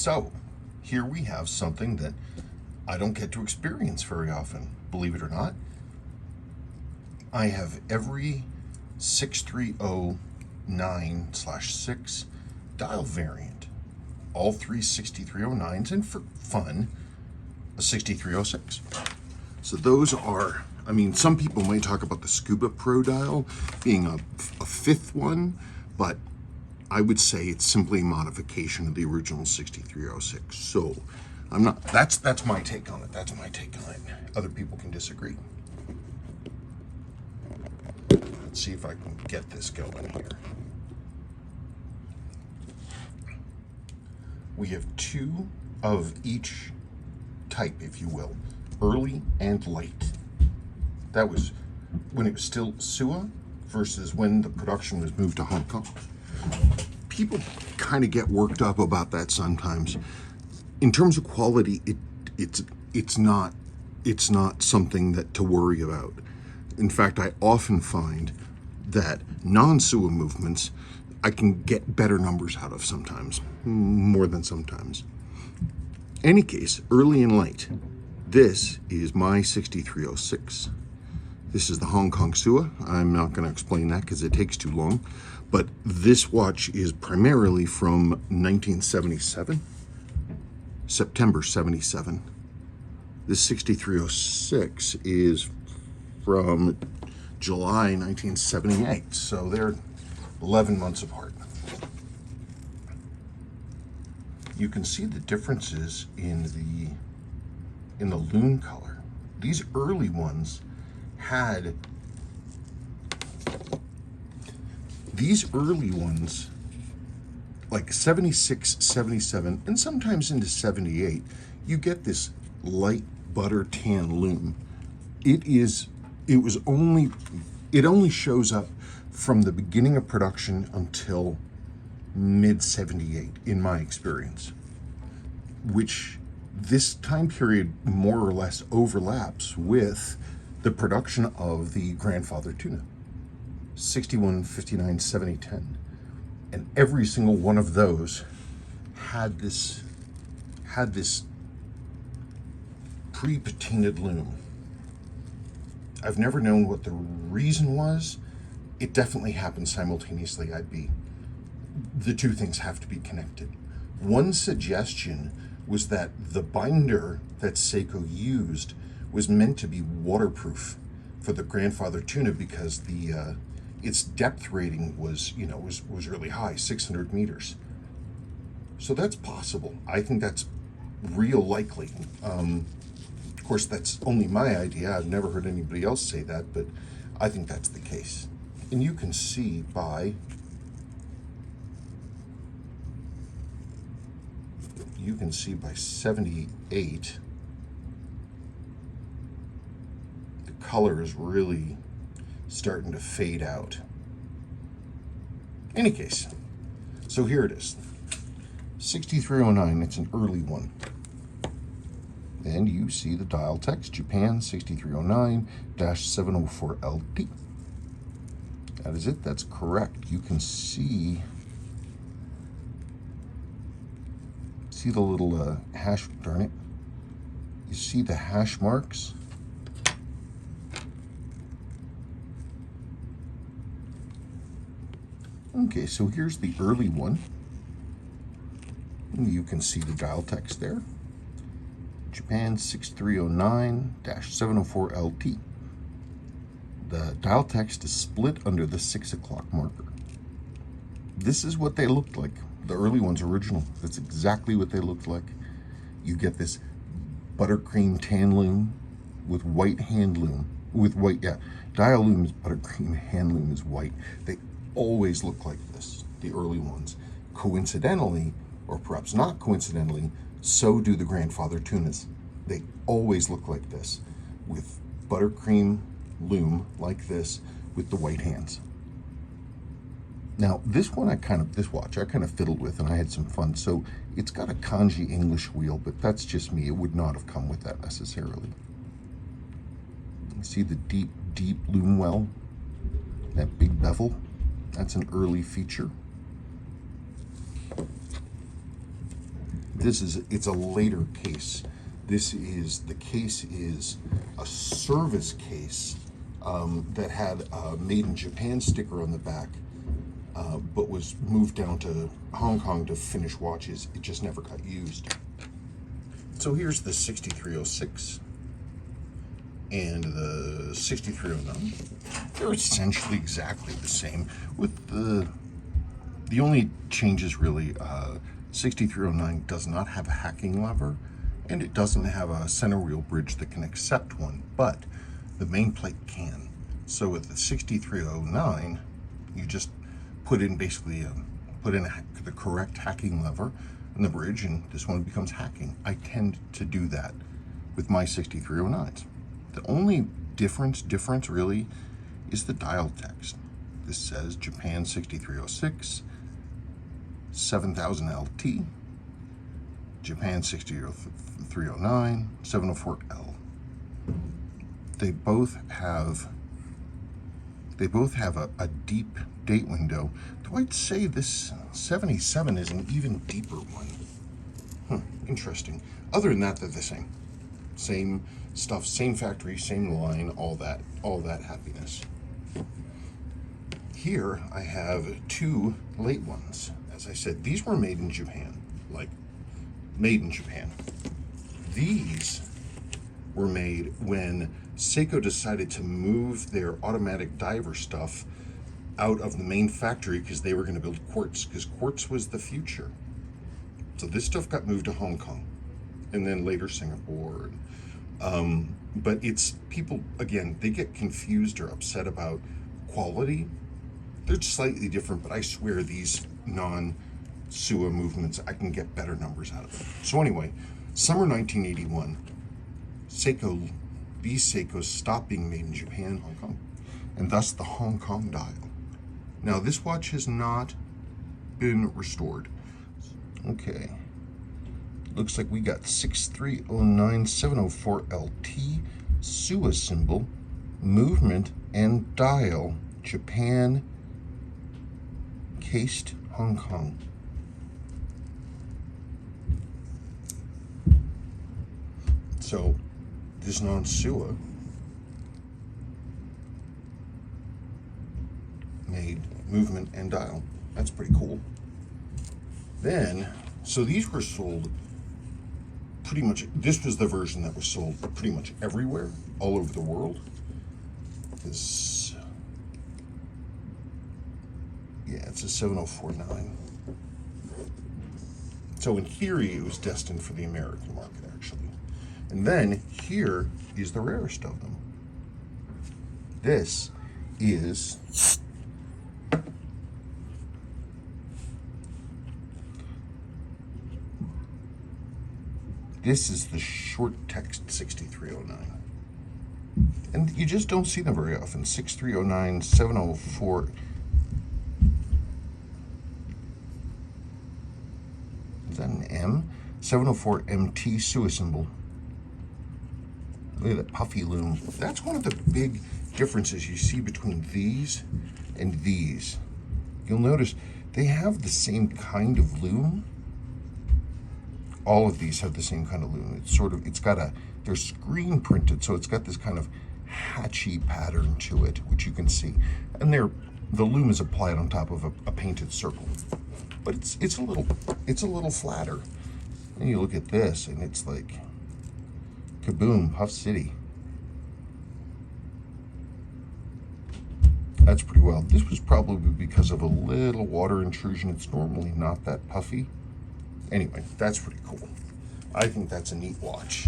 So here we have something that I don't get to experience very often, believe it or not. I have every 6309/6 dial variant, all three 6309s, and for fun, a 6306. So those are, I mean, some people might talk about the Scuba Pro dial being a fifth one, but I would say it's simply a modification of the original 6306. So I'm not, that's my take on it. That's my take on it. Other people can disagree. Let's see if I can get this going here. We have two of each type, if you will, early and late. That was when it was still SUA versus when the production was moved to Hong Kong. People kind of get worked up about that sometimes. In terms of quality, it's not something that to worry about. In fact, I often find that non-SUA movements I can get better numbers out of sometimes, more than sometimes. Any case, early and late, this is my 6306. This is the Hong Kong SUA. I'm not going to explain that because it takes too long. But this watch is primarily from 1977, September 77. This 6306 is from July 1978. So they're 11 months apart. You can see the differences in the lume color. These early ones had like 76, 77, and sometimes into 78, you get this light butter tan lume. It only shows up from the beginning of production until mid 78 in my experience, which this time period more or less overlaps with the production of the grandfather tuna, 61, 59, 70, 10. And every single one of those had this pre-patinaed lume. I've never known what the reason was. It definitely happened simultaneously. The two things have to be connected. One suggestion was that the binder that Seiko used was meant to be waterproof for the grandfather tuna because its depth rating was really high, 600 meters. So that's possible. I think that's real likely. Of course, that's only my idea. I've never heard anybody else say that, but I think that's the case. And you can see by you can see by 78, the color is really starting to fade out. Any case, so here it is. 6309, it's an early one. And you see the dial text, Japan 6309-704LT. That is it, that's correct. You can see the little hash, darn it. You see the hash marks? Okay, so here's the early one. You can see the dial text there. Japan 6309-704LT. The dial text is split under the 6 o'clock marker. This is what they looked like. The early ones, original. That's exactly what they looked like. You get this buttercream tan loom with white hand loom. Dial loom is buttercream, hand loom is white. They always look like this, the early ones. Coincidentally, or perhaps not coincidentally, so do the grandfather tunas. They always look like this, with buttercream loom like this with the white hands. Now, this watch I kind of fiddled with and I had some fun. So it's got a kanji English wheel, but that's just me. It would not have come with that necessarily. You see the deep, deep loom well, that big bevel. That's an early feature. It's a later case. The case is a service case that had a made in Japan sticker on the back, but was moved down to Hong Kong to finish watches. It just never got used. So here's the 6306 and the 6309. They're essentially exactly the same, with the only changes really. 6309 does not have a hacking lever, and it doesn't have a center wheel bridge that can accept one, but the main plate can. So with the 6309, you just put in basically the correct hacking lever in the bridge, and this one becomes hacking. I tend to do that with my 6309s. The only difference really is the dial text. This says Japan 6306, 7000 LT, Japan 6309, 704L. They both have a deep date window, though I'd say this 77 is an even deeper one. Interesting. Other than that, they're the same. Same stuff, same factory, same line, all that happiness. Here I have two late ones. As I said, these were made in Japan, like made in Japan. These were made when Seiko decided to move their automatic diver stuff out of the main factory because they were going to build quartz, because quartz was the future. So this stuff got moved to Hong Kong and then later Singapore. But it's people, again, they get confused or upset about quality. They're slightly different, but I swear these non-Sua movements, I can get better numbers out of them. So anyway, summer 1981, these Seikos stopped being made in Japan, Hong Kong, and thus the Hong Kong dial. Now this watch has not been restored. Okay, looks like we got 6309 704 LT, Sua symbol, movement and dial, Japan, cased, Hong Kong. So this non-Sua made movement and dial. That's pretty cool. Then, so these were sold pretty much, this was the version that was sold pretty much everywhere, all over the world. This, yeah, it's a 7049. So in theory, it was destined for the American market, actually. And then here is the rarest of them. This is the short text 6309. And you just don't see them very often. 6309, 704. Is that an M? 704 MT Sua symbol. Look at that puffy loom. That's one of the big differences you see between these and these. You'll notice they have the same kind of loom. All of these have the same kind of loom. They're screen printed, so it's got this kind of hatchy pattern to it, which you can see. And the loom is applied on top of a painted circle. But it's a little flatter. And you look at this, and it's like, kaboom, Puff City. That's pretty well. This was probably because of a little water intrusion. It's normally not that puffy. Anyway, that's pretty cool. I think that's a neat watch.